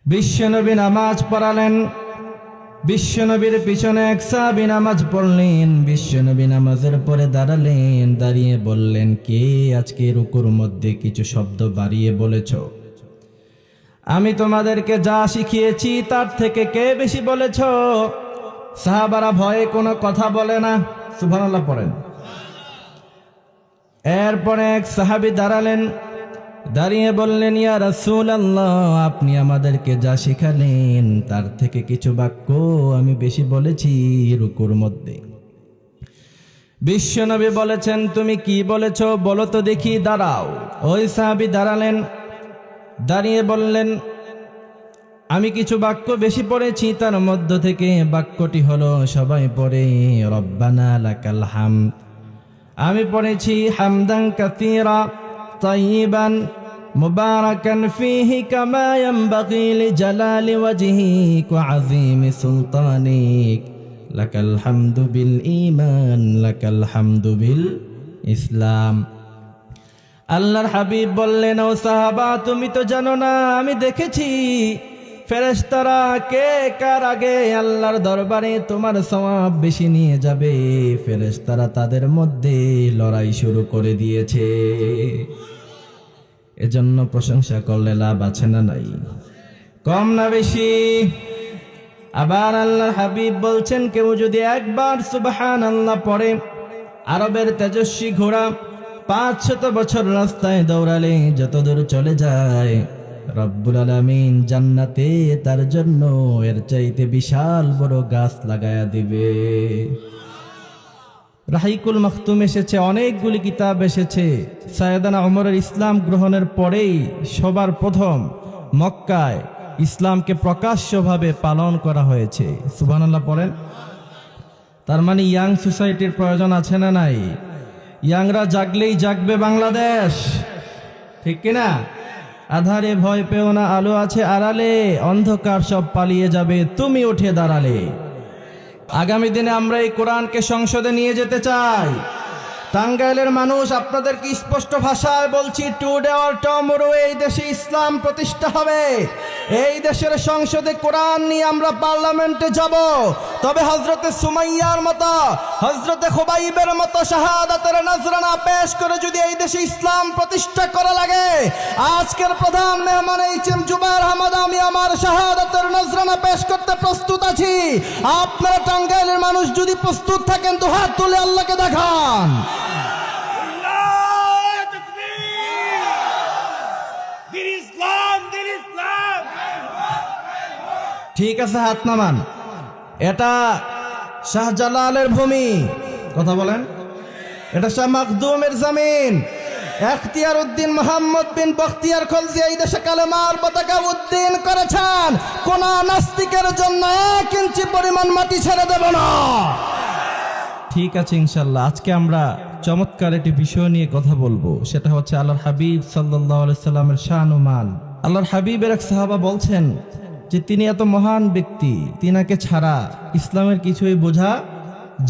বিশ্বনবী নামাজ পড়ালেন। বিশ্বনবীর পিছনে এক সাহাবী নামাজ পড়লেন। বিশ্বনবী নামাজের পরে দাঁড়ালেন, দাঁড়িয়ে বললেন, কে আজকে রুকুর মধ্যে কিছু শব্দ বাড়িয়ে বলেছ? আমি তোমাদেরকে যা শিখিয়েছি তার থেকে কে বেশি বলেছ? সাহাবারা ভয়ে কোনো কথা বলে না। সুবহানাল্লাহ পড়েন। এরপরে এক সাহাবী দাঁড়ালেন, দাঁড়িয়ে বললেন, ইয়া রাসূলুল্লাহ, আপনি আমাদেরকে যা শিখালেন তার থেকে কিছু বাক্য আমি বেশি বলেছি রুকুর মধ্যে। বিশ্বনবী বলেছেন, তুমি কি বলেছ বলো তো দেখি, দাঁড়াও। ওই সাহাবী দাঁড়ালেন, দাঁড়িয়ে বললেন, আমি কিছু বাক্য বেশি পড়েছি, তার মধ্য থেকে বাক্যটি হলো, সবাই পড়ে রব্বানা লাকাল হামদ। আমি পড়েছি হামদান কাসীরা তাইয়িবান মুবারাকান ফীহি কামা ইয়ানবাগী লিজালালি ওয়াজহিক ওয়া আযীমি সুলতানিক লাকাল হামদু বিল ঈমান লাকাল হামদু বিল ইসলাম। আল্লাহর হাবিব বললেন, ও সাহাবা, তুমি তো জানো না, আমি দেখেছি ফেরেশতারা কে কার আগে আল্লাহর দরবারে তোমার সওয়াব বেশি নিয়ে যাবে। ফেরেশতারা তাদের মধ্যে লড়াই শুরু করে দিয়েছে। এজন্য প্রশংসা করলে লাভ আছে না নাই? কম না বেশি? আবার আল্লাহর হাবিব বলছেন, কেউ যদি একবার সুবহানাল্লাহ পড়ে, আরবের তেজস্বী ঘোড়া 500 বছর রাস্তায় দৌড়ালে যত দূর চলে যায়, রব্বুল আলামিন জান্নাতে তার জন্য এর চাইতে বিশাল বড় গাছ লাগায়া দিবে। রাহিকুল মাখতুম এসেছে, অনেকগুলি কিতাব এসেছে। সাইয়েদানা ওমরের ইসলাম গ্রহণের পরেই সবার প্রথম মক্কায় ইসলামকে প্রকাশ্যভাবে পালন করা হয়েছে। সুবহানাল্লাহ পড়েন। তার মানে ইয়াং সোসাইটির প্রয়োজন আছে না নাই? ইয়াংরা জাগলেই জাগবে বাংলাদেশ, ঠিক কিনা? আধারে ভয় পেও না, আলো আছে আড়ালে, অন্ধকার সব পালিয়ে যাবে তুমি উঠে দাঁড়ালে। আগামী দিনে আমরা এই কোরআনকে সংসদে নিয়ে যেতে চাই। টাঙ্গাইলের মানুষ, আপনাদেরকে স্পষ্ট ভাষায় বলছি, টুডে অর টুমরো এই দেশে ইসলাম প্রতিষ্ঠা হবে। এই দেশের সংসদে কোরআন নিয়ে আমরা পার্লামেন্টে যাব। তবে হযরতে সুমাইয়ার মতো, হযরতে খুবাইবের মতো শাহাদাতের নজরানা পেশ করে যদি এই দেশে ইসলাম প্রতিষ্ঠা করা লাগে, আজকের প্রধান মেহমান এইচএম জুবায়ের আহমদ, আমি আমার শাহাদাতের নজরানা পেশ করতে প্রস্তুত আছি। আপনারা টাঙ্গাইলের মানুষ যদি প্রস্তুত থাকেন তো হাত তুলে আল্লাহকে দেখান। ঠিক আছে, হাত নামান। এটা শাহজালালের ভূমি, কথা বলেন। এটা শাহ মাখদুমের জমিন। এখতিয়ার উদ্দিন মোহাম্মদ বিন বখতিয়ার খলজি এই দেশে কালেমার পতাকা উদ্দিন করেছেন। কোন নাস্তিকের জন্য 1 ইঞ্চি পরিমাণ মাটি ছেড়ে দেব না। ঠিক আছে, ইনশাল্লাহ। আজকে আমরা চমৎকার একটি বিষয় নিয়ে কথা বলবো, সেটা হচ্ছে আল্লাহর হাবিব সাল্লাল্লাহু আলাইহি সাল্লামের শান ও মান। আল্লাহর হাবিবের এক সাহাবা বলছেন যে তিনি এত মহান ব্যক্তি, তিনাকে ছাড়া ইসলামের কিছুই বোঝা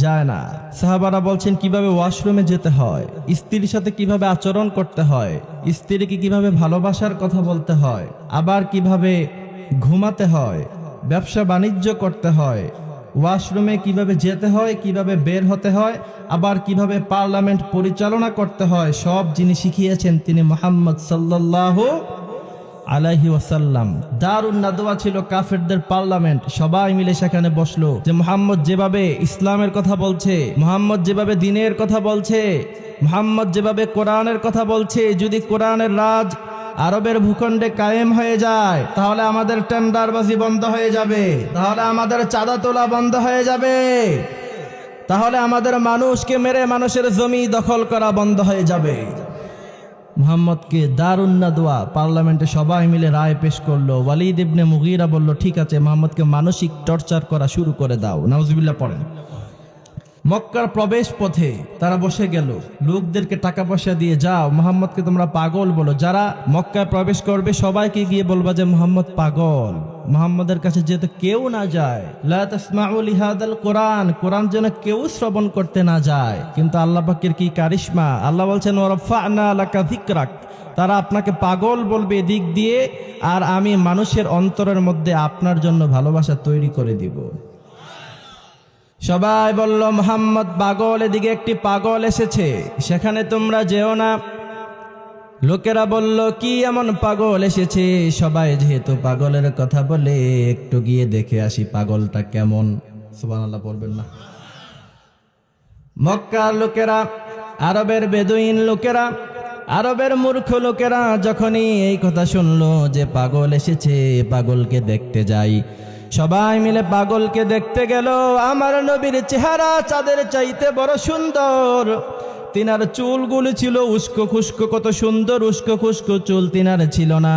যায় না। সাহাবারা বলছেন কিভাবে ওয়াশরুমে যেতে হয়, স্ত্রীর সাথে কিভাবে আচরণ করতে হয়, স্ত্রীকে কিভাবে ভালোবাসার কথা বলতে হয়, আবার কিভাবে ঘুমাতে হয়, ব্যবসা বাণিজ্য করতে হয়, ওয়াশরুমে কিভাবে যেতে হয়, কিভাবে বের হতে হয়, আবার কিভাবে পার্লামেন্ট পরিচালনা করতে হয়, সব যিনি শিখিয়েছেন তিনি মুহাম্মদ সাল্লাল্লাহু আলাইহি ওয়াসাল্লাম। দারুন নাদওয়া ছিল কাফেরদের পার্লামেন্ট। সবাই মিলে সেখানে বসলো যে মুহাম্মদ যেভাবে ইসলামের কথা বলছে, মুহাম্মদ যেভাবে দ্বীনের কথা বলছে, মুহাম্মদ যেভাবে কোরআনের কথা বলছে, যদি কোরআনের রাজ আরবের ভূখণ্ডে কায়েম হয়ে যায় তাহলে আমাদের টেন্ডারবাজি বন্ধ হয়ে যাবে, তাহলে আমাদের চাঁদা তোলা বন্ধ হয়ে যাবে, তাহলে আমাদের মানুষকে মেরে মানুষের জমি দখল করা বন্ধ হয়ে যাবে। মুহাম্মদকে দারুন নাদওয়া পার্লামেন্টে সবাই মিলে রায় পেশ করলো। ওয়ালিদ ইবনে মুগীরা বলল, ঠিক আছে, মুহাম্মদকে মানসিক টর্চার করা শুরু করে দাও। নাউজুবিল্লাহ পড়েন। মক্কার প্রবেশ পথে তারা বসে গেল, লোকদেরকে টাকা পয়সা দিয়ে, যাও মুহাম্মদকে তোমরা পাগল বলো। যারা মক্কায় প্রবেশ করবে সবাইকে গিয়ে বলবা যে মুহাম্মদ পাগল। মুহাম্মদের কাছে যেতে কেউ না যায়। লা তাসমাউ লিহাদাল কোরআন, কোরআন যেন কেউ শ্রবণ করতে না যায়। কিন্তু আল্লাহ পাকের কি কারিশমা! আল্লাহ বলছেন ওয়ারাফা'না লাকা যিকরাক, তারা আপনাকে পাগল বলবে দিক দিয়ে, আর আমি মানুষের অন্তরের মধ্যে আপনার জন্য ভালোবাসা তৈরি করে দিব। সবাই বলল মুহাম্মদ পাগল, এদিকে একটি পাগল এসেছে, সেখানে তোমরা যেও না। লোকেরা বলল কি এমন পাগল এসেছে? সবাই যেহেতু পাগলের কথা বলে, একটু গিয়ে দেখে আসি পাগলটা কেমন। সুবহানাল্লাহ বলবেন না? মক্কার লোকেরা, আরবের বেদুইন লোকেরা, আরবের মূর্খ লোকেরা যখনই এই কথা শুনলো যে পাগল এসেছে, পাগলকে দেখতে যাই, সবাই মিলে পাগলকে দেখতে গেল। আমার নবীর চেহারা চাঁদের চাইতে বড় সুন্দর, তিনার চুলগুলি ছিল উস্কো খুস্কো, কত সুন্দর উস্কো খুস্কো চুল তিনার ছিল না।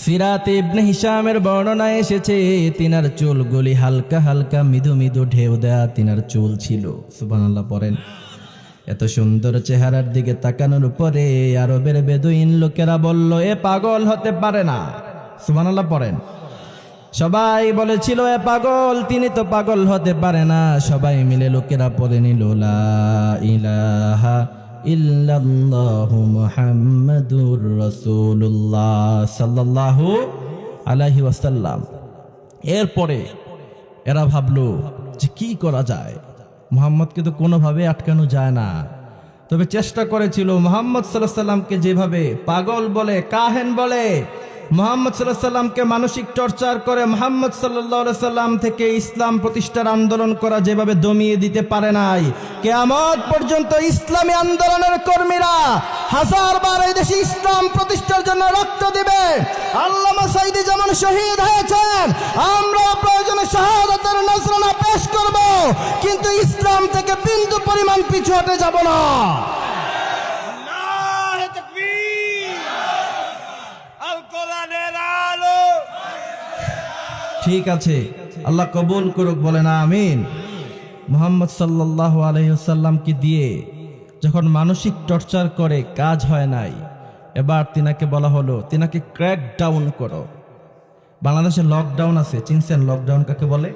সিরাত ইবনে হিশামের বর্ণনায় এসেছে তিনার চুলগুলি হালকা হালকা মৃদু মৃদু ঢেউ দেয়া তিনার চুল ছিল। সুবহানাল্লাহ পড়েন। এত সুন্দর চেহারার দিকে তাকানোর পরে আরবের বেদুইন লোকেরা বলল এ পাগল হতে পারে না। সুবহানাল্লাহ পড়েন। সবাই বলেছিল এ পাগল, তিনি তো পাগল হতে পারে না। সবাই মিলে লোকেরা পড়ে নিল লা ইলাহা ইল্লাল্লাহু মুহাম্মাদুর রাসূলুল্লাহ সাল্লাল্লাহু আলাইহি ওয়াসাল্লাম। এরপরে এরা ভাবলো যে কি করা যায়, মুহাম্মদকে তো কোনোভাবে আটকানো যায় না। তবে চেষ্টা করেছিল মুহাম্মদ সাল্লাল্লাহু আলাইহি সাল্লামকে যেভাবে পাগল বলে, কাহেন বলে, মুহাম্মদ সাল্লাল্লাহু আলাইহি সাল্লামকে মানসিক টর্চার করে মুহাম্মদ সাল্লাল্লাহু আলাইহি সাল্লাম থেকে ইসলাম প্রতিষ্ঠার আন্দোলন করা যেভাবে দমিয়ে দিতে পারে নাই, কিয়ামত পর্যন্ত ইসলামী আন্দোলনের কর্মীরা হাজারবার এই দেশে ইসলাম প্রতিষ্ঠার জন্য রক্ত দিবে। আল্লামা সাঈদী যেমন শহীদ হয়েছেন, আমরা প্রয়োজনে শাহাদাতের নজরানা পেশ করব, কিন্তু ইসলাম থেকে বিন্দু পরিমাণ পিছু হটে যাব না। ঠিক আছে, আল্লাহ কবুল করুক, বলেন আমিন। মুহাম্মদ সাল্লাল্লাহু আলাইহি ওয়াসাল্লামকে দিয়ে যখন মানসিক টর্চার করে কাজ হয় নাই, এবার তিনাকে বলা হলো তিনাকে ক্র্যাক ডাউন করো। বাংলাদেশে লকডাউন আছে, চিনছেন লকডাউন কাকে বলে?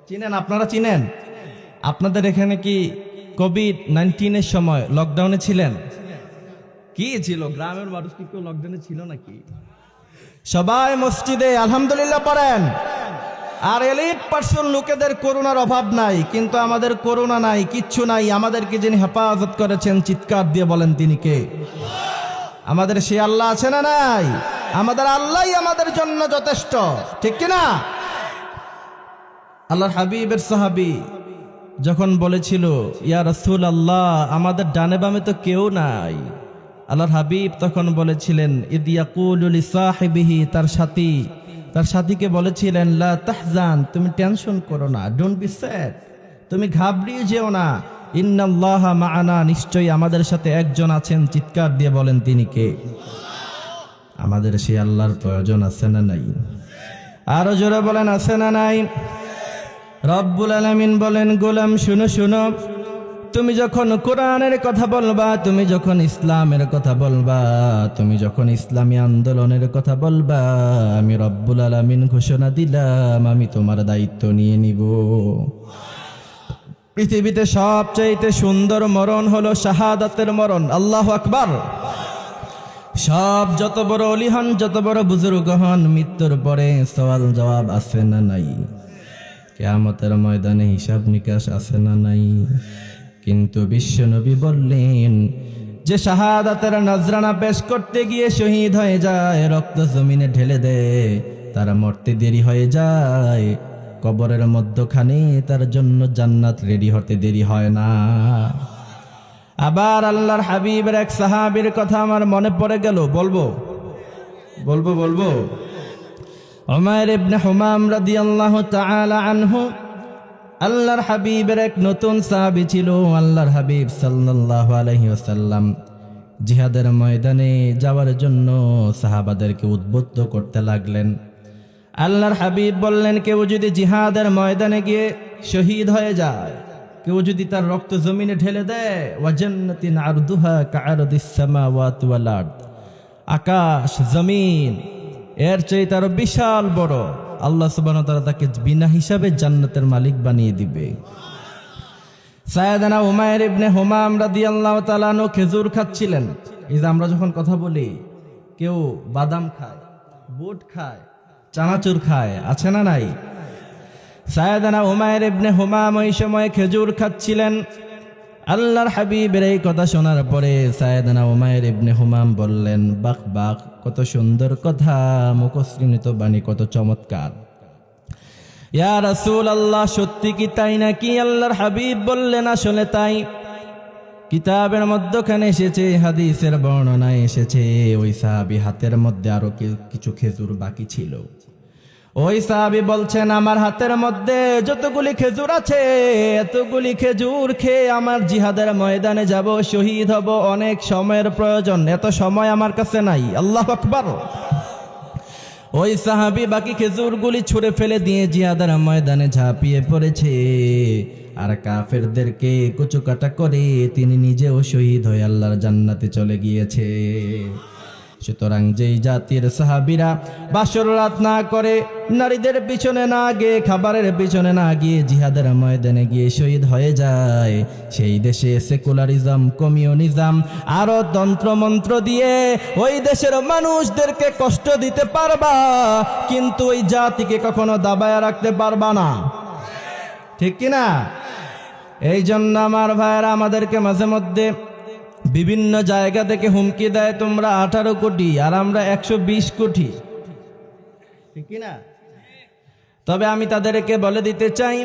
চিনেন? আপনারা চিনেন? আপনাদের এখানে কি কোভিড-19 সময় লকডাউনে ছিলেন? কি ছিল? গ্রামের মানুষ কি কেউ লকডাউনে ছিল নাকি? সবাই মসজিদে আলহামদুলিল্লাহ পড়েন। আর এলিট পার্সন লোকেদের করোনার অভাব নাই, কিন্তু আমাদের করোনা নাই, কিচ্ছু নাই। আমাদেরকে যিনি হেফাজত করেছেন, চিৎকার দিয়ে বলেন তিনি কে? আমাদের সে আল্লাহ আছে না নাই? আমাদের আল্লাহই আমাদের জন্য যথেষ্ট, ঠিক কিনা? আল্লাহর হাবিবের সাহাবী যখন বলেছিল ইয়া রাসূলুল্লাহ আমাদের ডানে বামে তো কেউ নাই, আল্লাহর হাবিব তখন বলেছিলেন ইদ ইয়াকুলু লিসাহিবিহি, তার সাথীকে বলেছিলেন লা তাহজান, তুমি টেনশন করো না, ডোন্ট বি স্যাড, তুমি ঘাবড়িয়ে যেও না, ইন্নাল্লাহা মাআনা, নিশ্চয়ই আমাদের সাথে একজন আছেন। চিৎকার দিয়ে বলেন তিনি কে? আমাদের সেই আল্লাহর প্রয়োজন আছে না নাই? আরো জোরে বলেন আছে না নাই? রব্বুল আলামিন বলেন গোলাম শুনো শুনো, তুমি যখন কোরআনের কথা বলবা, তুমি যখন ইসলামের কথা বলবা, তুমি যখন ইসলামী আন্দোলনের কথা বলবা, আমি রব্বুল আলামিন ঘোষণা দিলাম আমি তোমার দায়িত্ব নিয়ে নিব। পৃথিবীতে সবচাইতে সুন্দর মরণ হলো শাহাদাতের মরণ। আল্লাহু আকবার। সব যত বড় ওলি হন, যত বড় বুজুর্গ হন, মৃত্যুর পরে সওয়াল জবাব আছে না নাই? কিয়ামতের ময়দানে হিসাব নিকাশ আছে না নাই? কিন্তু বিশ্বনবী বললেন যে শাহাদাতের নজরানা পেশ করতে গিয়ে শহীদ হয়ে যায়, রক্ত জমিনে ঢেলে দেয়, তারা মরতে দেরি হয়ে যায়, কবরের মধ্যখানে তার জন্য জান্নাত রেডি হতে দেরি হয় না। আবার আল্লাহর হাবিবের এক সাহাবীর কথা আমার মনে পড়ে গেল, বলবো। উমাইর ইবনে হুমাম রাদিয়াল্লাহু তাআলা আনহু আল্লাহর হাবিবের এক নতুন সাহাবী ছিল। আল্লাহর হাবিব সাল্লাল্লাহু আলাইহি ওয়াসাল্লাম জিহাদের ময়দানে যাওয়ার জন্য সাহাবাদেরকে উদ্বুদ্ধ করতে লাগলেন। আল্লাহর হাবিব বললেন কেউ যদি জিহাদের ময়দানে গিয়ে শহীদ হয়ে যায়, কেউ যদি তার রক্ত জমিনে ঢেলে দেয়, ওয়া জান্নাতিন আরদুহা কাআরদিস সামাওয়াতি ওয়াল আরদ, আকাশ জমিন এর চেয়ে তারও বিশাল বড়, আল্লাহ সুবহানাহু ওয়া তাআলা তাকে বিনা হিসাবে জান্নাতের মালিক বানিয়ে দিবে। সাইয়েদনা উমাইর ইবনে হুমাম রাদিয়াল্লাহু তাআলা আনহু খেজুর খাচ্ছিলেন। এই যে আমরা যখন কথা বলি, কেউ বাদাম খায়, বুট খায়, চানাচুর খায়, আছে না নাই? সাইয়েদনা উমাইর ইবনে হুমাম ওই সময় খেজুর খাচ্ছিলেন। আল্লাহর হাবিবের এই কথা শোনার পরে সাইয়েদনা উমাইর ইবনে হুমাম বললেন, বাহ বাহ, কত সুন্দর কথা, মুখশ্রীনিত বাণী, কত চমৎকার। ইয়া রাসূলুল্লাহ, সত্যি কি তাই নাকি? আল্লাহর হাবিব বললেন, আসলে তাই। কিতাবের মধ্যখানে এসেছে, হাদিসের বর্ণনায় এসেছে, ওই সাহাবী হাতের মধ্যে আরো কিছু খেজুর বাকি ছিল। ওই সাহাবী বলছেন, আমার হাতের মধ্যে যতগুলি খেজুর আছে, এতগুলি খেজুর খেয়ে আমার জিহাদের ময়দানে যাব, শহীদ হব, অনেক সময়ের প্রয়োজন, এত সময় আমার কাছে নাই। আল্লাহু আকবার। ওই সাহাবী বাকি খেজুরগুলি ছুঁড়ে ফেলে দিয়ে জিহাদের ময়দানে ঝাঁপিয়ে পড়েছে, আর কাফেরদেরকে কুচুকাটা করে তিনি নিজেও শহীদ হয়ে আল্লাহর জান্নাতে চলে গিয়েছে। সুতরাং যেই জাতির সাহাবীরা বাসর রাত না করে, নারীদের পিছনে না গিয়ে, খাবারের পিছনে না গিয়ে জিহাদের ময়দানে গিয়ে শহীদ হয়ে যায়, সেই দেশে সেকুলারিজম, কমিউনিজম, আরো তন্ত্রমন্ত্র দিয়ে ওই দেশের মানুষদেরকে কষ্ট দিতে পারবা, কিন্তু ওই জাতিকে কখনো দাবায় রাখতে পারবা না। ঠিক কিনা? এই জন্য আমার ভাইয়েরা আমাদেরকে মাঝে মধ্যে বিভিন্ন জায়গা থেকে হুমকি দেয়, তোমরা 18 কোটি আর আমরা 120 কোটি। ঠিক কিনা? তবে আমি তাদেরকে বলে দিতে চাই,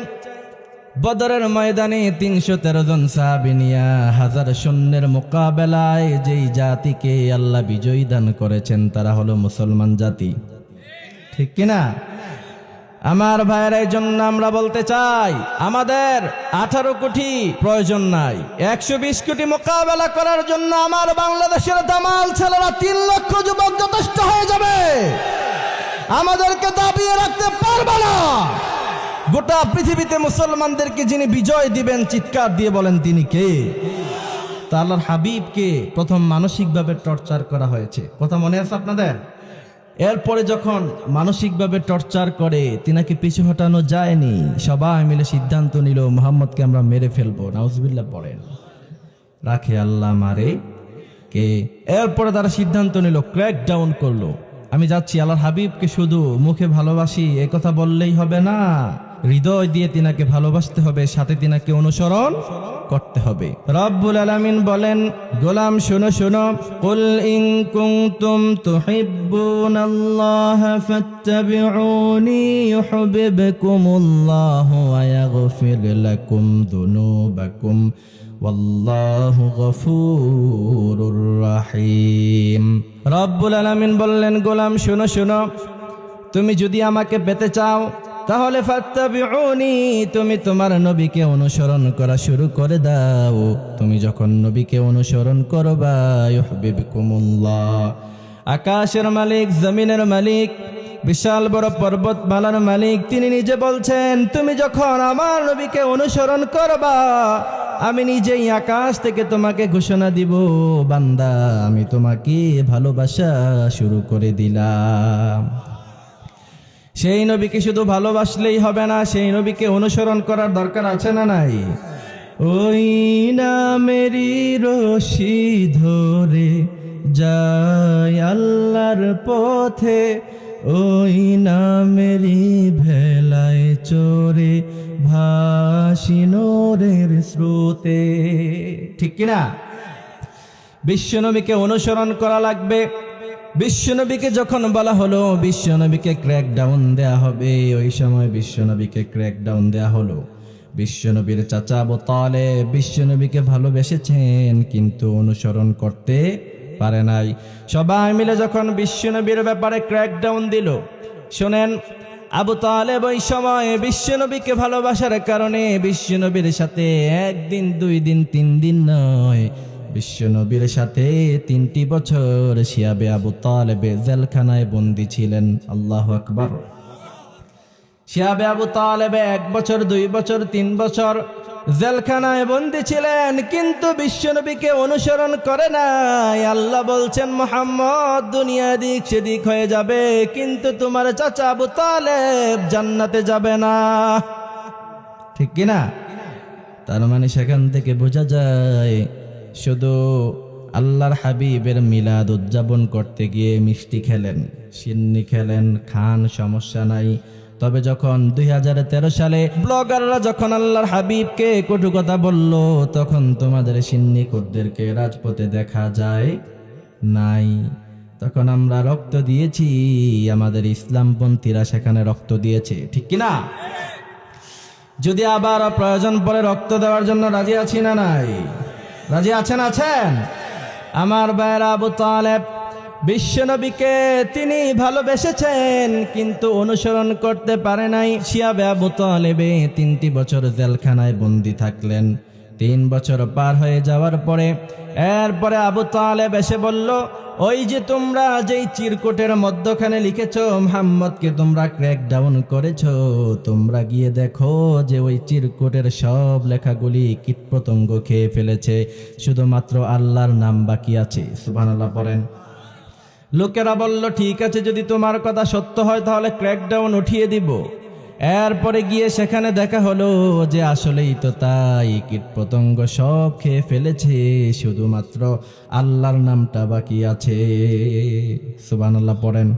বদরের ময়দানে 313 জন সাহাবী নিয়া 1000 সৈন্যের মোকাবেলায় যেই জাতিকে আল্লাহ বিজয়ী দান করেছেন, তারা হলো মুসলমান জাতি। ঠিক কিনা? আমার ভাইয়ের জন্য আমরা বলতে চাই, আমাদের 18 কোটি প্রয়োজন নাই, 120 কোটি মোকাবেলা করার জন্য আমার বাংলাদেশের দামাল ছেলেরা 3 লক্ষ যুবক যথেষ্ট হয়ে যাবে। আমাদেরকে দাবিয়ে রাখতে পারবে না। গোটা পৃথিবীতে মুসলমানদেরকে যিনি বিজয় দিবেন, চিৎকার দিয়ে বলেন তিনি কে? তা আল্লাহর হাবিবকে প্রথম মানসিকভাবে টর্চার করা হয়েছে, কথা মনে আছে আপনাদের? এরপরে যখন মানসিকভাবে টর্চার করে, তিনাকে পিছু হটানো যায়নি, সবাই মিলে সিদ্ধান্ত নিল মুহাম্মদকে আমরা মেরে ফেলবো। নাউজুবিল্লাহ পড়েন। রাখে আল্লাহ মারে কে? এরপরে তারা সিদ্ধান্ত নিল, ক্র্যাক ডাউন করলো। আমি যাচ্ছি, আল্লাহর হাবিবকে শুধু মুখে ভালোবাসি এই কথা বললেই হবে না, হৃদয় দিয়ে তিনাকে ভালোবাসতে হবে, সাথে তিনাকে অনুসরণ করতে হবে। রব্বুল আলামিন বলেন, গোলাম শোনো শোনো, কুল ইন কুনতুম তুহিব্বুনাল্লাহ ফাত্তাবিউনি ইউহিব্বুকুমুল্লাহু ওয়া ইয়াগফির লাকুম যুনুবাকুম ওয়াল্লাহু গফুরুর রহিম। রব্বুল আলামিন বললেন, গোলাম শোনো শোনো, তুমি যদি আমাকে পেতে চাও তাহলে ফাত্তাবিউনি, তুমি তোমার নবীকে অনুসরণ করা শুরু করে দাও। তুমি যখন নবীকে অনুসরণ করবা, ইউহিব্বুকুমুল্লাহ, আকাশের মালিক, জমিনের মালিক, বিশাল বড় পর্বতমালার মালিক, তিনি নিজে বলছেন, তুমি যখন আমার নবীকে অনুসরণ করবা, আমি নিজেই আকাশ থেকে তোমাকে ঘোষণা দিব, বান্দা আমি তোমাকে ভালোবাসা শুরু করে দিলাম। সেই নবীকে শুধু ভালোবাসলেই হবে না, সেই নবীকে অনুসরণ করার দরকার আছে না নাই? ওই নামেরই রশি ধরে যায় আল্লাহর পথে, ওই নামেরই ভেলায় চড়ে ভাসি নূরের স্রোতে। ঠিক কিনা? বিশ্বনবীকে অনুসরণ করা লাগবে। বিশ্বনবীকে যখন বলা হলো বিশ্বনবীকে ক্র্যাকডাউন দেয়া হবে, ওই সময় বিশ্বনবীকে ক্র্যাকডাউন দেয়া হলো। বিশ্বনবীর চাচা আবু তালেব বিশ্বনবীকে ভালোবেসেছেন, কিন্তু অনুসরণ করতে পারে নাই। সবাই মিলে যখন বিশ্বনবীর ব্যাপারে ক্র্যাকডাউন দিল, শোনেন, আবু তালেব ওই সময় বিশ্বনবীকে ভালোবাসার কারণে বিশ্বনবীর সাথে 1 দিন 2 দিন 3 দিন নয়, বিশ্বনবীর সাথে 3টি বছর শিয়াবে আবু তালেবে জেলখানায় বন্দী ছিলেন। আল্লাহু আকবার। শিয়াবে আবু তালেবে 1 বছর 2 বছর 3 বছর জেলখানায় বন্দী ছিলেন, কিন্তু বিশ্বনবীকে অনুসরণ করে নাই। আল্লাহ বলছেন, মুহাম্মদ দুনিয়া দিক সেদিক হয়ে যাবে, কিন্তু তোমার চাচা আবু তালেব জান্নাতে যাবে না। ঠিক কিনা? তার মানে সেখান থেকে বোঝা যায় শুধু আল্লাহর হাবিবের মিলাদ উদযাপন করতে গিয়ে মিষ্টি খেলেন, সিন্নি খেলেন, খান, সমস্যা নাই। তবে যখন 2013 সালে ব্লগাররা যখন আল্লাহর হাবিবকে কটু কথা বলল, তখন তোমাদের সিন্নিকোটদেরকে রাজপথে দেখা যায় নাই। তখন আমরা রক্ত দিয়েছি, আমাদের ইসলামপন্থীরা সেখানে রক্ত দিয়েছে। ঠিক কিনা? যদি আবার প্রয়োজন পড়ে রক্ত দেওয়ার জন্য রাজি আছি না নাই? রাজি আছেন? আছেন? আমার ভাইরা, আবু তালেব বিশ্বনবীকে তিনি ভালোবেসেছেন, কিন্তু অনুসরণ করতে পারে নাই। শিয়াবে আবু তালেবে 3টি বছর জেলখানায় বন্দী থাকলেন। 3 বছর পার হয়ে যাওয়ার পরে এরপরে আবু তালেব এসে বলল, ওই যে তোমরা যেই চিরকুটের মধ্যখানে লিখেছো মুহাম্মদকে তোমরা ক্র্যাক ডাউন করেছো, তোমরা গিয়ে দেখো যে ওই চিরকুটের সব লেখাগুলি কীটপতঙ্গ খেয়ে ফেলেছে, শুধুমাত্র আল্লাহর নাম বাকি আছে। সুবহানাল্লাহ পড়েন। লোকেরা বলল, ঠিক আছে, যদি তোমার কথা সত্য হয় তাহলে ক্র্যাকডাউন উঠিয়ে দিব। এরপরে গিয়ে সেখানে দেখা হলো যে আসলেই তো তাই, কীটপতঙ্গ সব খেয়ে ফেলেছে, শুধুমাত্র আল্লাহর নামটা বাকি আছে। সুবহানাল্লাহ পড়েন,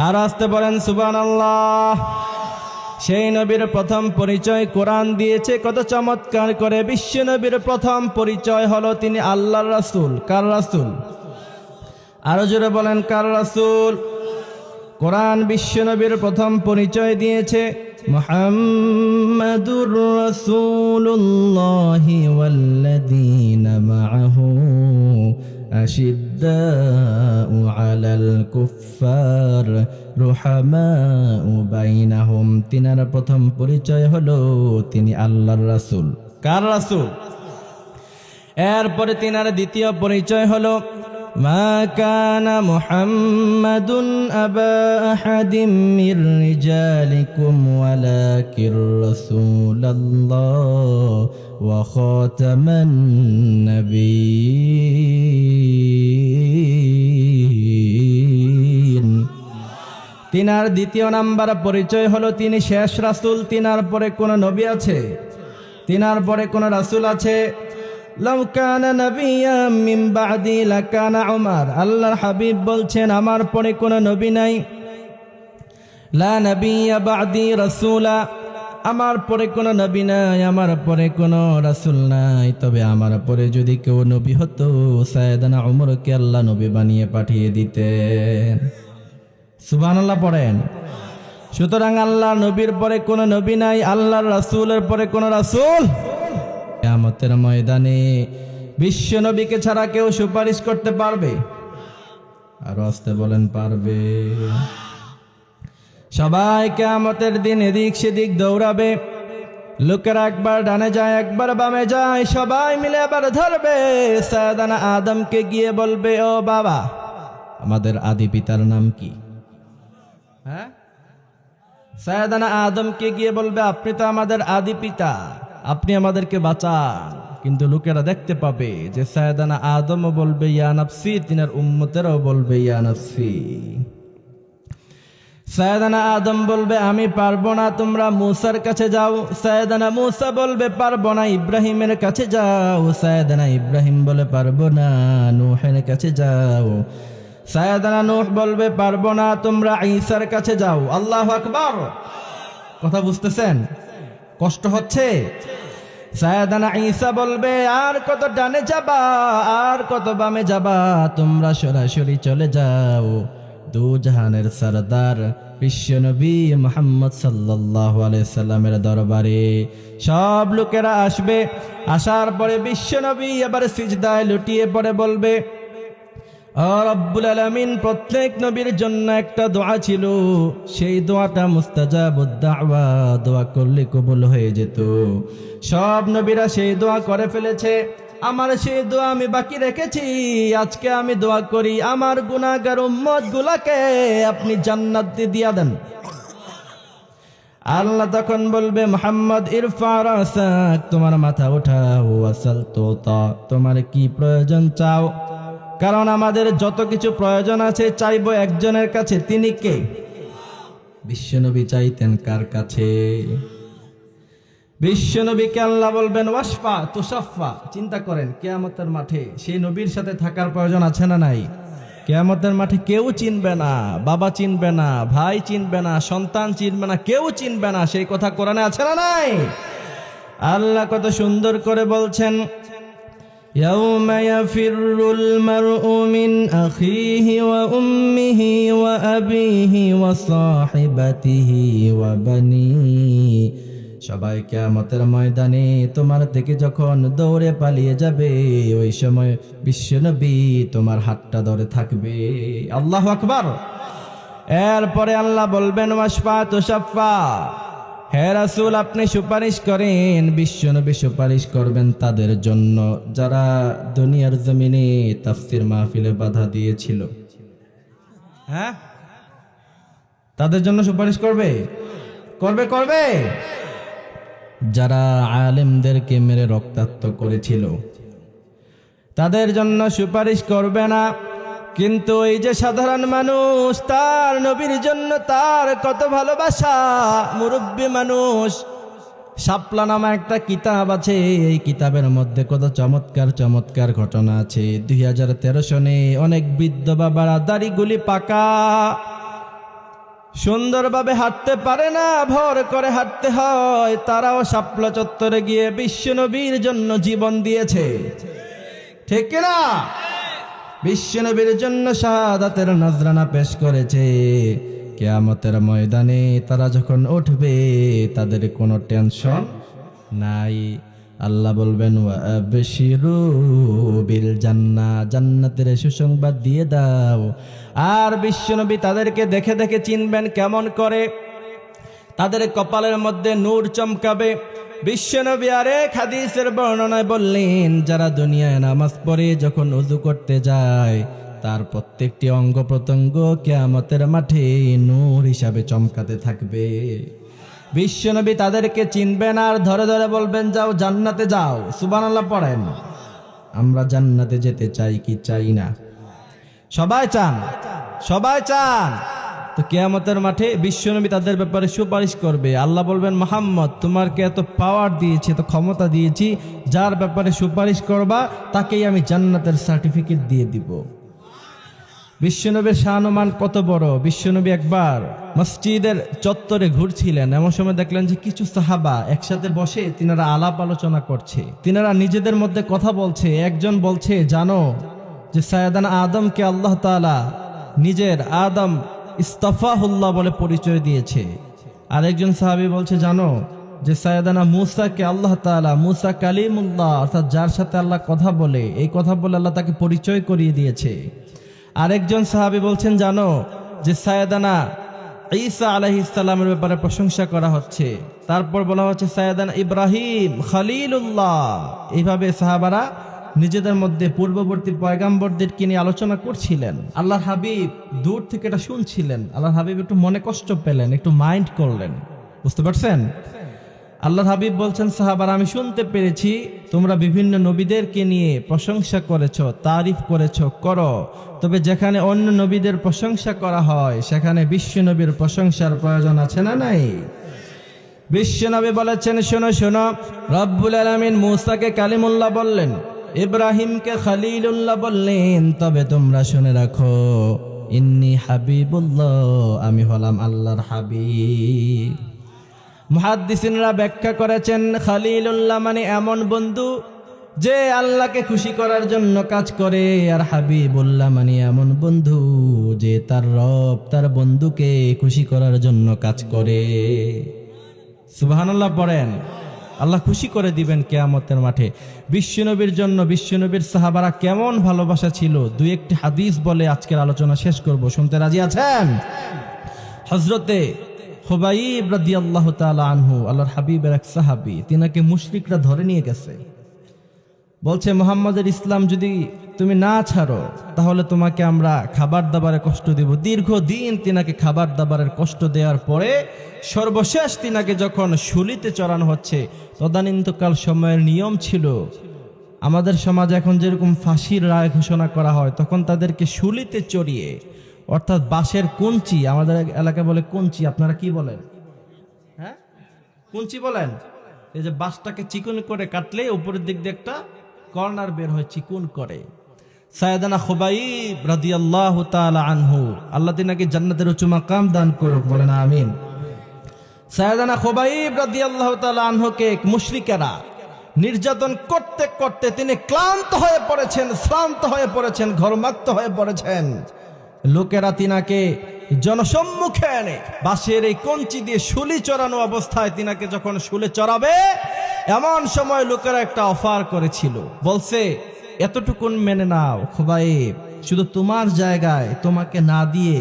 আর আসতে পড়েন সুবহানাল্লাহ। সেই নবীর প্রথম পরিচয় কোরআন দিয়েছে কত চমৎকার করে। বিশ্ব নবীর প্রথম পরিচয় হলো তিনি আল্লাহর রাসূল। কার রাসূল? আরো জোরে বলেন, কার রাসূল? কোরআন বিশ্ব নবীর প্রথম পরিচয় দিয়েছে, মুহাম্মাদুর রাসূলুল্লাহি ওয়াল্লাযীনা মাআহু আশিদ্দাউ আলাল কুফফার রুহামাউ বাইনাহুম। তিনার প্রথম পরিচয় হলো তিনি আল্লাহর রাসূল। কার রাসূল? এরপরে তিনার দ্বিতীয় পরিচয় হলো, মা কানা মুহাম্মাদুন আবা আহাদিম মির রিজালিকুম ওয়ালাকির রাসূলুল্লাহ ওয়া খাতামান নাবিয়্যিন। তিনার দ্বিতীয় নাম্বার পরিচয় হলো তিনি শেষ রাসূল। তিনার পরে কোন নবী আছে? তিনার পরে কোন রাসূল আছে? লাউ কানা নাবিয়্যাম মিন বা'দি লাকানা উমর। আল্লাহর হাবিব বলছেন, আমার পরে কোনো নবী নাই। লা নাবিয়্যা বা'দি রাসূলা, আমার পরে কোনো নবী নাই, আমার পরে কোনো রাসূল নাই। তবে আমার পরে যদি কেউ নবী হতো, সাইয়েদনা উমরকে আল্লাহ নবী বানিয়ে পাঠিয়ে দিতেন। সুবহানাল্লাহ পড়েন। সুতরাং আল্লাহর নবীর পরে কোনো নবী নাই, আল্লাহর রাসূলের পরে কোনো রাসূল। কিয়ামতের ময়দানে বিশ্ব নবীকে ছাড়া কেউ সুপারিশ করতে পারবে? আর আসতে বলেন, পারবে? সবাই কিয়ামতের দিন এদিক সেদিক দৌড়াবে। লোকেরা একবার ডানে যায়, একবার বামে যায়, সবাই মিলে আবার ধরবে সাইয়েদনা আদমকে, গিয়ে বলবে, ও বাবা, আমাদের আদি পিতার নাম কি? হ্যাঁ, সাইয়েদনা আদমকে গিয়ে বলবে, আপনি তো আমাদের আদি পিতা, আপনি আমাদেরকে বাঁচান। কিন্তু লোকেরা দেখতে পাবে যে সাইয়েদনা আদমও বলবে ইয়া নাফসি, তিনার উম্মতেরাও বলবে ইয়া নাফসি। সাইয়েদনা আদম বলবে, আমি পারবো না, তোমরা মূসার কাছে যাও। সাইয়েদনা মূসা বলবে, পারবো না, ইব্রাহিমের কাছে যাও। সাইয়েদনা ইব্রাহিম বলে, পারবো না, নূহের কাছে যাও। সাইয়েদনা নূহ বলবে, পারবো না, তোমরা ঈসার কাছে যাও। আল্লাহু আকবার। কথা বুঝতেছেন? কষ্ট হচ্ছে? সাইয়েদনা ঈসা বলবে, আর কত ডানে যাবা, আর কত বামে যাবা, তোমরা সরাসরি চলে যাও দু জাহানের সরদার বিশ্বনবী মুহাম্মদ সাল্লাল্লাহু আলাইহি সাল্লামের দরবারে। সব লোকেরা আসবে। আসার পরে বিশ্বনবী এবার সিজদায় লুটিয়ে পড়ে বলবে, ও রব্বুল আলামিন, প্রত্যেক নবীর জন্য একটা দোয়া ছিল, সেই দোয়াটা মুস্তাজাবুদ দাওয়া, দোয়া করলে কবুল হয়ে যেত। সব নবীরা সেই দোয়া করে ফেলেছে, আমার সেই দোয়া আমি বাকি রেখেছি। আজকে আমি দোয়া করি, আমার গুনাহগার উম্মত গুলাকে আপনি জান্নাত দিয়া দেন। আল্লাহ তখন বলবে, মুহাম্মদ ইরফা রাসাক, তোমার মাথা ওঠাও, ওয়াসাল তুতা, তোমার কি প্রয়োজন চাও। কারণ আমাদের যত কিছু প্রয়োজন আছে চাইবো একজনের কাছে, তিনি কে? বিশ্বনবী চাইতেন কার কাছে? বিশ্বনবীকে আল্লাহ বলবেন ওয়াসফা তুসাফা। চিন্তা করেন, কিয়ামতের মাঠে সেই নবীর সাথে থাকার প্রয়োজন আছে না নাই? কিয়ামতের মাঠে কেউ চিনবে না, বাবা চিনবে না, ভাই চিনবে না, সন্তান চিনবে না, কেউ চিনবে না। সেই কথা কোরআনে আছে না নাই? আল্লাহ কত সুন্দর করে বলছেন, ইয়াউমা ইয়াফিরুল মারউ মিন আখিহি ওয়া উম্মিহি ওয়া আবিহি ওয়া সাহিবাতিহি ওয়া বানিহি। সবাই কিয়ামতের ময়দানে তোমার থেকে যখন দৌড়ে পালিয়ে যাবে, ওই সময় বিশ্বনবী তোমার হাতটা ধরে থাকবে। আল্লাহু আকবার। এরপরে আল্লাহ বলবেন ওয়াসফা তুসাফা, হে রাসূল আপনি সুপারিশ করেন। বিশ্বনবী সুপারিশ করবেন তাদের জন্য যারা দুনিয়ার জমিনে তাফসীর মাহফিলে বাধা দিয়েছিল। হ্যাঁ, তাদের জন্য সুপারিশ করবে, করবে, করবে। যারা আলেমদেরকে মেরে রক্তাক্ত করেছিল তাদের জন্য সুপারিশ করবে না। কিন্তু এই যে সাধারণ মানুষ, তার নবীর জন্য তার কত ভালোবাসা। মুরব্বী মানুষ, শাপলা নামা একটা কিতাব আছে, এই কিতাবের মধ্যে কত চমৎকার চমৎকার ঘটনা আছে। 2013 সনে অনেক বৃদ্ধ বাবারা দাড়িগুলি পাকা, সুন্দরভাবে হাঁটতে পারে না, ভর করে হাঁটতে হয়, তারাও শাপলা চত্বরে গিয়ে বিশ্বনবীর জন্য জীবন দিয়েছে। ঠিক কিনা? বিশ্বনবীর জন্য শাহাদাতের নজরানা পেশ করেছে। কিয়ামতের ময়দানে তারা যখন উঠবে তাদের কোনো টেনশন নাই। আল্লাহ বলবেন ওয়া আবশিরু বিল জান্নাহ, জান্নাতের সুসংবাদ দিয়ে দাও। আর বিশ্বনবী তাদেরকে দেখে দেখে চিনবেন কেমন করে, তাদের কপালের মধ্যে নূর চমকাবে। বিশ্বনবী আরেক হাদিসের বর্ণনায় বললেন, যারা দুনিয়ায় নামাজ পড়ে যখন ওযু করতে যায় তার প্রত্যেকটি অঙ্গ প্রত্যঙ্গ কিয়ামতের মাঠে নূর হিসাবে চমকাতে থাকবে। বিশ্বনবী তাদেরকে চিনবেন আর ধরে ধরে বলবেন, যাও জান্নাতে যাও। সুবহানাল্লাহ পড়েন। আমরা জান্নাতে যেতে চাই কি চাই না? সবাই চান, সবাই চান। তো কিয়ামতের মাঠে বিশ্বনবী তাদের ব্যাপারে সুপারিশ করবে। আল্লাহ বলবেন, মুহাম্মদ তোমাকে এত পাওয়ার দিয়েছি, এত ক্ষমতা দিয়েছি, যার ব্যাপারে সুপারিশ করবা তাকেই আমি জান্নাতের সার্টিফিকেট দিয়ে দিব। বিশ্বনবীর শানমান কত বড়। বিশ্বনবী একবার মসজিদের চত্বরে ঘুরছিলেন, এমন সময় দেখলেন যে কিছু সাহাবা একসাথে বসে তিনারা আলাপ আলোচনা করছে, তিনারা নিজেদের মধ্যে কথা বলছে। একজন বলছে, জানো যে সাইয়েদানা আদমকে আল্লাহ তাআলা নিজের আদম ইস্তাফাহুল্লাহ বলে পরিচয় দিয়েছে। আরেকজন সাহাবী বলছে, জানো যে সাইয়েদানা মূসাকে আল্লাহ তাআলা মূসা কালিমুল্লাহ, অর্থাৎ যার সাথে আল্লাহ কথা বলে, এই কথা বলে আল্লাহ তাকে পরিচয় করিয়ে দিয়েছে। আরেকজন সাহাবী বলছেন, জানো যে সাইয়েদানা ঈসা আলাইহিস সালামের ব্যাপারে প্রশংসা করা হচ্ছে। তারপর বলা হচ্ছে সাইয়েদানা ইব্রাহিম খলিলুল্লাহ। এইভাবে সাহাবারা নিজেদের মধ্যে পূর্ববর্তী পয়গাম্বরদেরকে নিয়ে আলোচনা করছিলেন। আল্লাহর হাবিব দূর থেকে এটা শুনছিলেন। আল্লাহর হাবিব একটু মনে কষ্ট পেলেন, একটু মাইন্ড করলেন। বুঝতে পারছেন? আল্লাহর হাবিব বলছেন, সাহাবারা আমি শুনতে পেরেছি তোমরা বিভিন্ন নবীদেরকে নিয়ে প্রশংসা করেছো, তারিফ করেছো, করো। তবে যেখানে অন্য নবীদের প্রশংসা করা হয় সেখানে বিশ্ব নবীর প্রশংসার প্রয়োজন আছে না নাই? বিশ্বনবী বলেছেন, শোনো শোনো, রব্বুল আলামিন মূসাকে কালিমুল্লাহ বললেন, ইব্রাহিমকে খলিলুল্লাহ বললেন। তবে তোমরা শুনে রাখো, ইন্নী হাবিবুল্লাহ, আমি হলাম আল্লাহর হাবিব। মুহাদ্দিসিনরা ব্যাখ্যা করেছেন, খলিলুল্লাহ মানে এমন বন্ধু যে আল্লাহকে খুশি করার জন্য কাজ করে, আর হাবিবুল্লাহ মানে এমন বন্ধু যে তার রব তার বন্ধুকে খুশি করার জন্য কাজ করে। সুবহানাল্লাহ পড়েন। আল্লাহ খুশি করে দিবেন কিয়ামতের মাঠে। বিশ্বনবীর জন্য বিশ্বনবীর সাহাবারা কেমন ভালোবাসা ছিল, দুই একটি হাদিস বলে আজকের আলোচনা শেষ করব। শুনতে রাজি আছেন? হযরতে খুবাইব রাদিয়াল্লাহু তাআলা আনহু, আল্লাহর হাবিবের এক সাহাবী, তিনাকে মুশরিকরা ধরে নিয়ে গেছে। বলছে মুহাম্মদের ইসলাম যদি তুমি না ছাড়ো তাহলে তোমাকে আমরা খাবার দাবারে কষ্ট দেব। দীর্ঘদিন তিনাকে খাবার দাবারের কষ্ট দেওয়ার পরে সর্বশেষ তিনাকে যখন শুলিতে চড়ানো হচ্ছে, তদানীন্তকাল সময়ের নিয়ম ছিল আমাদের সমাজে এখন যেরকম ফাঁসির রায় ঘোষণা করা হয়, তখন তাদেরকে শুলিতে চড়িয়ে, অর্থাৎ বাঁশের কঞ্চি, আমাদের এলাকায় বলে কঞ্চি, আপনারা কি বলেন? হ্যাঁ, কঞ্চি বলেন। এই যে বাঁশটাকে চিকন করে কাটলে উপরের দিক দিয়ে একটা কর্নার বের হয় চিকন করে। সাইয়েদানা খুবাইব রাদিয়াল্লাহু তাআলা আনহু, আল্লাহ তিনাকে জান্নাতের উচ্চ মাকাম দান করুক, বলেন আমিন। সাইয়েদানা খুবাইব রাদিয়াল্লাহু তাআলা আনহুকে মুশরিকেরা নির্যাতন করতে করতে তিনি ক্লান্ত হয়ে পড়েছেন, শ্রান্ত হয়ে পড়েছেন, ঘর্মাক্ত হয়ে পড়েছেন। লোকেরা তিনাকে জনসম্মুখে এনে বাঁশের এই কঞ্চি দিয়ে শুলি চড়ানো অবস্থায় তিনাকে যখন শুলে চড়াবে, এমন সময় লোকেরা একটা অফার করেছিল, বলছে এতটুকুন মেনে নাও খুবাইব, শুধু তোমার জায়গায় তোমাকে না দিয়ে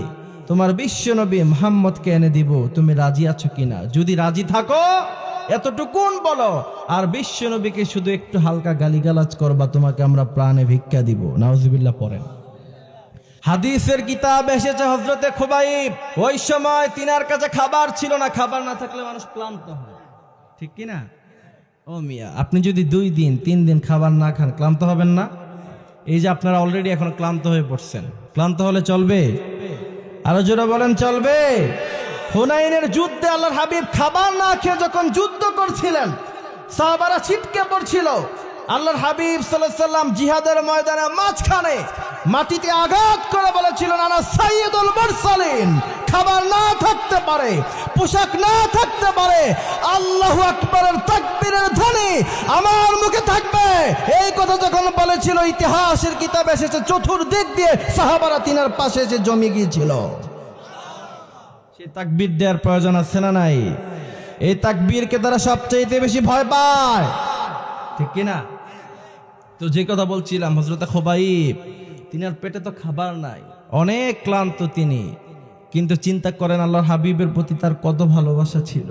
তোমার বিশ্বনবী মুহাম্মদকে এনে দিব, তুমি রাজি আছো কিনা? যদি রাজি থাকো এতটুকুন বলো, আর বিশ্বনবীকে শুধু একটু হালকা গালিগালাজ করবা, তোমাকে আমরা প্রাণে ভিক্ষা দিব। নাউজুবিল্লাহ পড়েন। হাদিসের কিতাব এসেছে হযরতে খুবাইব, ওই সময় তিনার কাছে খাবার ছিল না। খাবার না থাকলে মানুষ ক্লান্ত হয়, ঠিক কিনা? ও মিয়া, আপনি যদি 2 দিন 3 দিন খাবার না খান ক্লান্ত হবেন না? এই যে আপনারা অলরেডি এখন ক্লান্ত হয়ে পড়ছেন, ক্লান্ত হলে চলবে? আরো জোরে বলেন, চলবে? হুনাইনের যুদ্ধে আল্লাহর হাবিব খাবার না খেয়ে যখন যুদ্ধ করছিলেন, সাহাবারা ছিটকে পড়ছিল। আল্লাহর হাবিব সাল্লাল্লাহু আলাইহি সাল্লাম জিহাদের ময়দানে মাঝখানে মাটিতে আঘাত করে বলেছিলেন, আনা সাইয়্যিদুল মুরসালিন। খাবার না থাকতে পারে, পোশাক না থাকতে পারে, আল্লাহু আকবারের তাকবীরের ধ্বনি আমার মুখে থাকবে। এই কথা যখন বলেছিল, ইতিহাসের কিতাবে এসেছে চতুর্দিক দিয়ে সাহাবারা তিনার পাশে এসে জমি গিয়েছিল। সেই তাকবীর দেওয়ার প্রয়োজন আছে না নাই? এই তাকবীরকে তারা সবচেয়ে বেশি ভয় পায়, ঠিক কিনা? তো যে কথা বলছিলাম, হযরত খুবাইব, তিনার পেটে তো খাবার নাই, অনেক ক্লান্ত তিনি, কিন্তু চিন্তা করেন আল্লাহর হাবিবের প্রতি তার কত ভালোবাসা ছিল,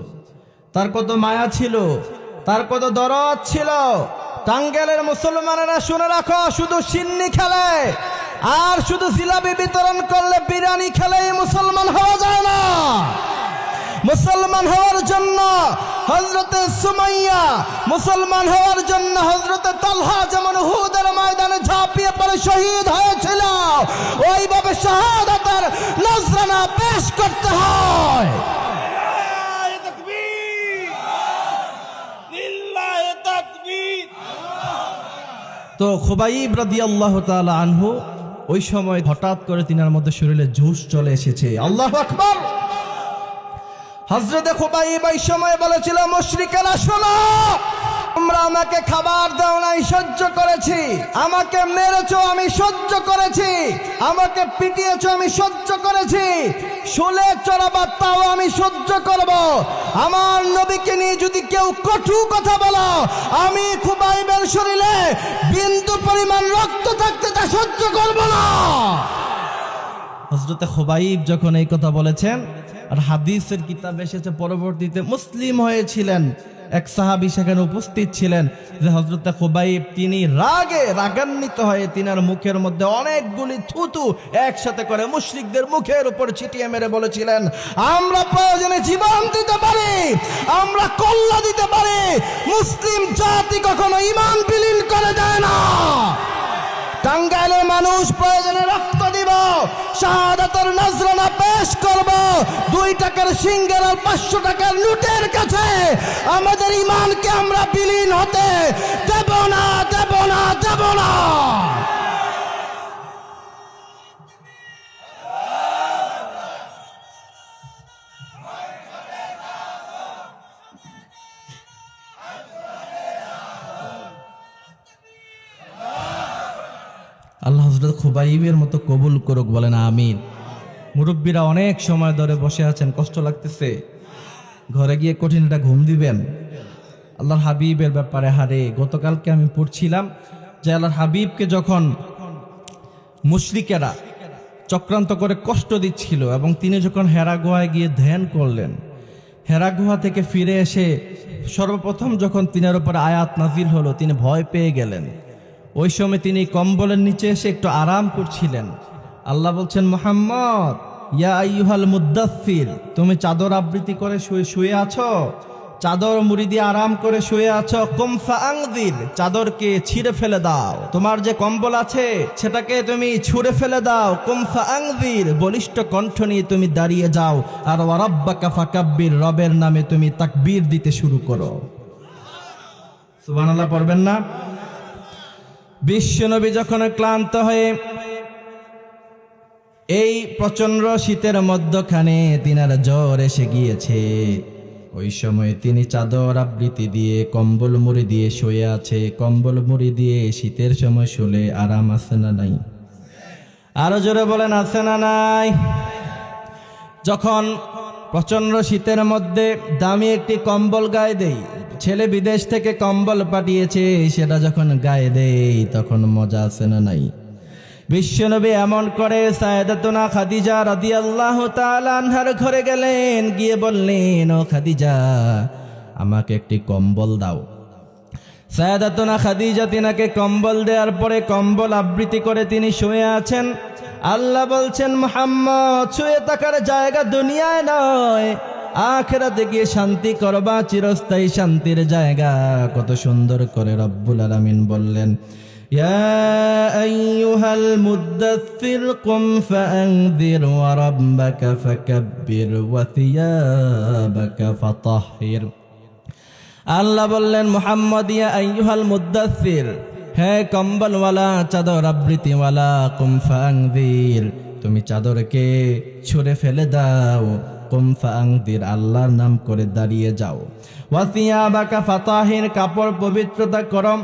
তার কত মায়া ছিল, তার কত দরদ ছিল। টাঙ্গাইলের মুসলমানেরা শুনে রাখো, শুধু সিন্নি খেলে আর শুধু জিলাপি বিতরণ করলে, বিরিয়ানি খেলে মুসলমান হওয়া যায় না। মুসলমান হওয়ার জন্য হযরতে সুমাইয়া, মুসলমান হওয়ার জন্য হযরতে তালহা যেমন উহুদের ময়দানে ঝাঁপিয়ে পড়ে শহীদ হয়েছিল, ওইভাবে শাহাদাতের নজরানা পেশ করতে হয়। তো খুবাইব রাদিয়াল্লাহু তাআলা আনহু, ওই সময় হঠাৎ করে তিনার মধ্যে শরীরে জোশ চলে এসেছে। আল্লাহু আকবার। হযরতে খুবাইব এই সময় বলেছিল, মুশরিকেরা শোনো, তোমরা আমাকে খাবার দাও নাই, সহ্য করেছি, আমাকে মেরেছো আমি সহ্য করেছি, আমাকে পিটিয়েছো আমি সহ্য করেছি, শুলে চড়াবা তাও আমি সহ্য করব। আমার নবীকে নিয়ে যদি কেউ কটু কথা বলো, আমি খুবাইবের শরীরে বিন্দু পরিমাণ রক্ত থাকতে তা সহ্য করব না। হযরতে খুবাইব যখন এই কথা বলেছেন, আর হাদিসের কিতাব এসেছে পরবর্তীতে মুসলিম হয়েছিলেন এক সাহাবী সেখানে উপস্থিত ছিলেন, যে হযরতে খুবাইব তিনি রাগান্বিত হয়ে তিনার মুখের মধ্যে অনেকগুলি থুতু একসাথে করে মুশরিকদের মুখের উপর ছিটিয়ে মেরে বলেছিলেন, আমরা প্রয়োজনে জীবন দিতে পারি, আমরা কল্লা দিতে পারি, মুসলিম জাতি কখনো ঈমান বিলীন করে দেয় না। টাঙ্গাইলের মানুষ প্রয়োজনে রক্ত দিব, শাহাদাতের নজরানা পেশ করব, 2 টাকার সিঙ্গার আর 500 টাকার নোটের কাছে আমাদের ঈমানকে আমরা বিলীন হতে দেব না, দেব না, দেব না। আল্লাহ হযরত খুবাইবের মতো কবুল করুক, বলেন আমিন। মুরব্বীরা অনেক সময় ধরে বসে আছেন, কষ্ট লাগতেছে, ঘরে গিয়ে কঠিন একটা ঘুম দিবেন। আল্লাহর হাবিবের ব্যাপারে হারে গতকালকে আমি পড়ছিলাম যে আল্লাহর হাবিবকে যখন মুশরিকেরা চক্রান্ত করে কষ্ট দিচ্ছিল, এবং তিনি যখন হেরা গুহায় গিয়ে ধ্যান করলেন, হেরা গুহা থেকে ফিরে এসে সর্বপ্রথম যখন তিনার উপর আয়াত নাজিল হলো, তিনি ভয় পেয়ে গেলেন। ওই সময় তিনি কম্বলের নিচে এসে একটু আরাম করছিলেন। আল্লাহ বলছেন, মুহাম্মদ ইয়া আইয়ুহাল মুদ্দাসসির, তুমি চাদর আবৃত্তি করে শুয়ে আছো, চাদর মুড়ি দিয়ে আরাম করে শুয়ে আছো। কুম ফাআনযির, চাদরকে ছিঁড়ে ফেলে দাও, তোমার যে কম্বল আছে সেটাকে তুমি ছুঁড়ে ফেলে দাও। কুম ফাআনযির, বলিষ্ঠ কণ্ঠ নিয়ে তুমি দাঁড়িয়ে যাও, আর ওয়া রাব্বাকা ফাকাব্বির, রবের নামে তুমি তাকবীর দিতে শুরু করো। সুবহানাল্লাহ পড়বেন না? বিশ্বনবী যখন ক্লান্ত হয়ে এই প্রচন্ড শীতের মধ্যখানে তিনার জ্বর এসে গিয়েছে, ওই সময় তিনি চাদর আবৃত্তি দিয়ে কম্বল মুড়ি দিয়ে শুয়ে আছে। কম্বল মুড়ি দিয়ে শীতের সময় শুলে আরাম আছে না নাই? আরো জোরে বলেন, আছে না নাই? যখন প্রচন্ড শীতের মধ্যে দামি একটি কম্বল গায়ে দেই, ছেলে বিদেশ থেকে কম্বল পাঠিয়েছে, সেটা যখন গায়ে দেই তখন মজা আছে না নাই? বিশ্বনবী এমন করে সাইয়েদাতুনা খাদিজা রাদিয়াল্লাহু তাআলা আনহার ঘরে গেলেন, গিয়ে বললেন, ও খাদিজা, আমাকে একটি কম্বল দাও। সাইয়েদাতুনা খাদিজা তিনাকে কম্বল দেওয়ার পরে কম্বল আবৃত্তি করে তিনি শুয়ে আছেন। আল্লাহ বলছেন, মুহাম্মদ, শুয়ে থাকার জায়গা দুনিয়ায় নয়, আখিরাতে গিয়ে শান্তি করবা, চিরস্থায়ী শান্তির জায়গা। কত সুন্দর করে রব্বুল আলামিন বললেন, ইয়া আইয়ুহাল মুদ্দাসসির কুম ফাআনযির ওয়া রাব্বাকা ফাকাব্বির ওয়া থিয়াবাকা ফাতাহহির। আল্লাহ বললেন, মুহাম্মদ, ইয়া আইয়ুহাল মুদ্দাসসির, হে কম্বলওয়ালা, চাদর আবৃত্তিওয়ালা, কুম ফাআনযির, তুমি চাদরকে ছুঁড়ে ফেলে দাও। কুম ফাআনযির, আল্লাহর নাম করে দাঁড়িয়ে যাও। ওয়া থিয়াবাকা ফাতাহহির, কাপড় পবিত্রতা করো।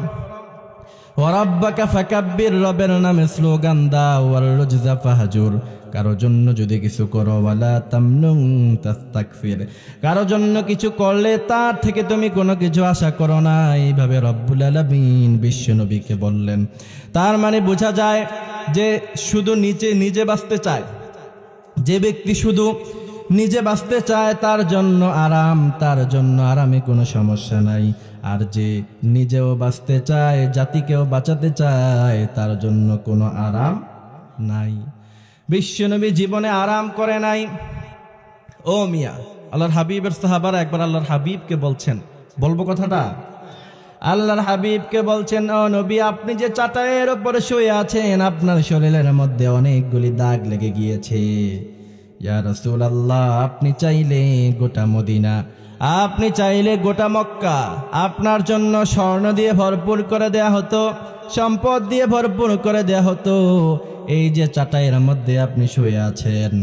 ওয়া রাব্বাকা ফাকাব্বির, রবের নামে স্লোগান দাও। ওয়াল রুজজা ফাহজুর, কারো জন্য যদি কিছু করো, ওয়ালা তামনুন তাস্তাকফির, কারো জন্য কিছু করলে তার থেকে তুমি কোনো কিছু আশা করো না। এইভাবে রব্বুল আলামিন বিশ্বনবীকে বললেন। তার মানে বোঝা যায় যে শুধু নিজে বাঁচতে চায়, যে ব্যক্তি শুধু নিজে বাঁচতে চায় তার জন্য আরাম, তার জন্য আরামে কোনো সমস্যা নাই। আর যে নিজেও বাঁচতে চায়, জাতিকেও বাঁচাতে চায়, তার জন্য কোনো আরাম নাই। বিশ্বনবী জীবনে আরাম করে নাই। ও মিয়া, আল্লাহর হাবিবের সাহাবারা একবার আল্লাহর হাবিবকে বলছেন, বলবো কথাটা, আল্লাহর হাবিবকে বলছেন, ও নবী, আপনি যে চাটাইয়ের উপরে শুয়ে আছেন, আপনার শরীরের মধ্যে অনেকগুলি দাগ লেগে গিয়েছে। ইয়া রাসূলুল্লাহ, আপনি চাইলে গোটা মদিনা, আপনি চাইলে গোটা মক্কা আপনার জন্য স্বর্ণ দিয়ে ভরপুর করে দেয়া হতো, সম্পদ দিয়ে ভরপুর করে দেয়া হতো। এই যে চাটাইয়ের মধ্যে আপনি শুয়ে আছেন।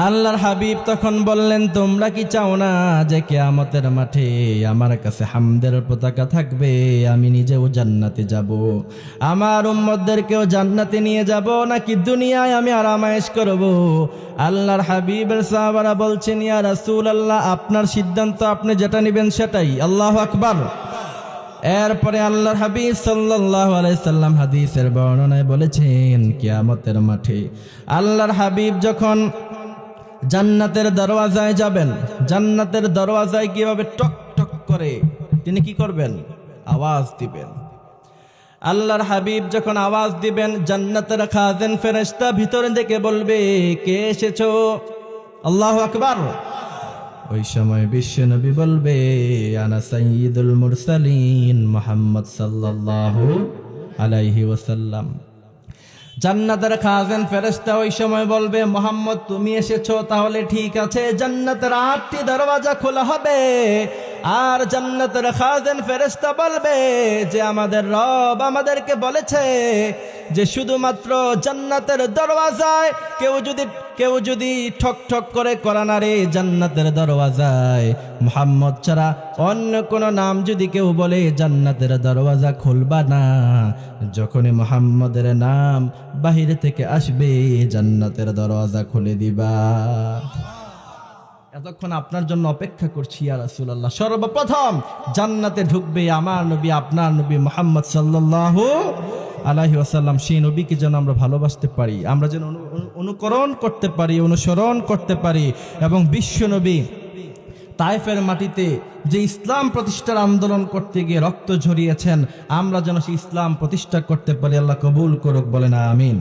আল্লাহর হাবিব তখন বললেন, তোমরা কি চাও না যে কিয়ামতের মাঠে আমার কাছে হামদের পতাকা থাকবে, আমি নিজেও জান্নাতে যাব, আমার উম্মতদেরকেও জান্নাতে নিয়ে যাব, নাকি দুনিয়ায় আমি আরামায়েশ করব? আল্লাহর হাবিবের সাহাবারা বলছেন, ইয়া রাসূলুল্লাহ, আপনার সিদ্ধান্ত, আপনি যেটা নেবেন সেটাই। আল্লাহু আকবার। এরপরে আল্লাহর হাবিব সাল্লাল্লাহু আলাইহি সাল্লাম হাদিসের বর্ণনায় বলেছেন, কিয়ামতের মাঠে আল্লাহর হাবিব যখন জান্নাতের দরওয়াজায় যাবেন, জান্নাতের দরওয়াজায় কিভাবে টক টক করে তিনি কি করবেন? আওয়াজ দিবেন। আল্লাহর হাবিব যখন আওয়াজ দিবেন, জান্নাতের খাজেন ফেরেশতা ভিতরে থেকে বলবে, কে এসেছো? আল্লাহু আকবার। ওই সময় বিশ্বনবী বলবে, আনা সাইয়্যিদুল মুরসালিন মুহাম্মদ সাল্লাল্লাহু আলাইহি ওয়াসাল্লাম। জান্নাতের খাজেন ফেরেশতা ওই সময় বলবে, মুহাম্মদ তুমি এসেছো, তাহলে ঠিক আছে, জান্নাতের 8টি দরওয়াজা খোলা হবে। আর জান্নাতের খাজেন ফেরেশতা বলবে যে আমাদের রব আমাদেরকে বলেছে যে শুধুমাত্র জান্নাতের দরওয়াজায় কেউ যদি ঠক ঠক করে করানারে জান্নাতের দরওয়াজায় মুহাম্মদ ছাড়া অন্য কোনো নাম যদি কেউ বলে, জান্নাতের দরওয়াজা খুলবা না। যখনই মুহাম্মদের নাম বাহিরে থেকে আসবে, জান্নাতের দরওয়াজা খুলে দিবা। এতক্ষণ আপনার জন্য অপেক্ষা করছি ইয়া রাসূলুল্লাহ। সর্বপ্রথম জান্নাতে ঢুকবে আমার নবী, আপনার নবী মুহাম্মদ সাল্লাল্লাহু আলাইহি ওয়াসাল্লাম। সেই নবীকে যেন আমরা ভালোবাসতে পারি, আমরা যেন অনুকরণ করতে পারি, অনুসরণ করতে পারি, এবং বিশ্ব নবী তায়েফের মাটিতে যে ইসলাম প্রতিষ্ঠার আন্দোলন করতে গিয়ে রক্ত ঝরিয়েছেন, আমরা যেন সেই ইসলাম প্রতিষ্ঠা করতে পারি। আল্লাহ কবুল করুক, বলেন আমিন।